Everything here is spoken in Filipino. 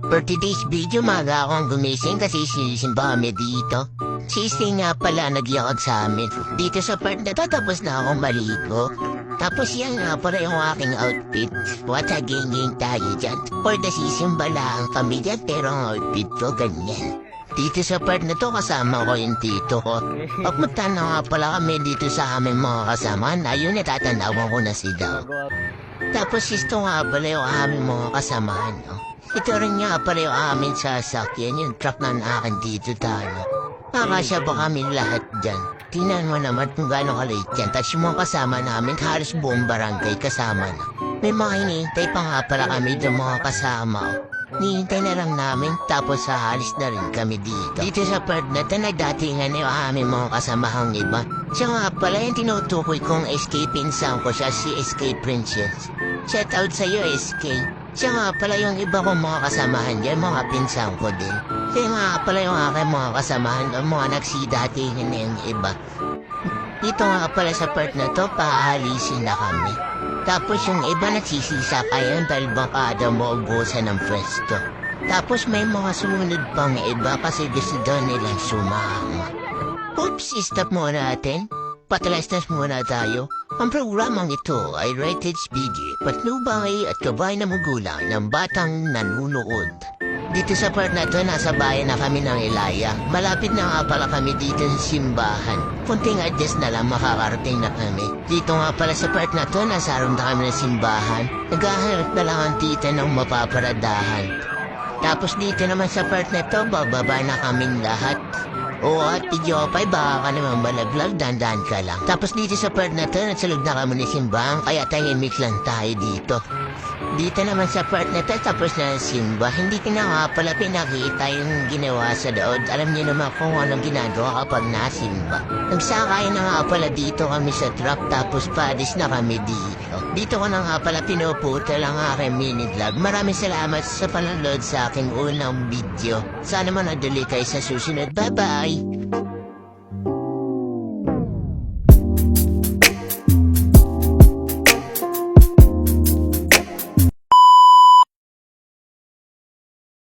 For today's video, maaga akong gumising kasi sinisimba kami dito. Sisi nga pala nagyakag sa amin. Dito sa part na to, tapos na akong maligo. Tapos yan nga pala yung aking outfit. What a ginging tayo dyan. For the sisimba lang kami dyan, pero ang outfit ko ganyan. Dito sa part na to, kasama ko yung tito ko. Pagpunta na nga pala kami dito sa aming mga kasama, na yun natatanawan ko na sila. Tapos ito nga pala yung aming mga kasamahan, no? Ito rin nga pala yung aming sasakyan, yung truck na akin dito tayo. Nakasya ba kami lahat dyan? Tingnan mo naman kung gaano kalate yan. Tapos yung mga kasama namin, halos buong barangay kasama na. May mga hinihintay pa nga pala kami ng mga kasama. Nihintay na lang namin, tapos hahalis na rin kami dito. Dito sa part na ito, nagdatingan na yung aming mga kasamahang iba. Siya nga pala yung tinutukoy kong SK pinsan ko siya, si SK Princess. Shout out sa'yo, SK. Siya nga pala yung iba kong mga kasamahan dyan, mga pinsan ko din. Siya nga pala yung aking mga kasamahan, mga nagsidatingan na yung iba. Dito nga pala sa part na to, paalisin na kami. Tapos yung iba nagsisisa kayo dahil baka daw maubusan ng pwesto. Tapos may mga sumunod pang iba kasi gusto daw nilang sumama. Oops, stop muna natin. Patalastas muna tayo. Ang programang ito ay rated PG, patnubay at kabay na magulang ng batang nanunood. Dito sa part na to, nasa bayan na kami ng Ilaya. Malapit na nga pala kami dito sa simbahan. Kunting adjust na lang makakarating na kami. Dito nga pala sa part na to, nasa harap na kami ng simbahan. Naghahanap na lang ang tita ng mapaparadahan. Tapos dito naman sa part na to, bababa na kaming lahat. Oo, at Jopay, baka ka naman malaglag, dandan ka lang. Tapos dito sa part na to, nagsalog na kami ng simbahan, kaya tahimik lang tayo dito. Dito naman sa part na to, tapos na simba, hindi ko na nga pala pinakita yung ginawa sa dood. Alam niyo naman kung anong ginagawa kapag nasimba. Nagsakay na nga pala dito kami sa truck, tapos padis na kami dito. Dito ko na nga pala pinuputa lang aking mini vlog. Maraming salamat sa panonood sa aking unang video. Sana manadali kayo sa susunod. Bye-bye!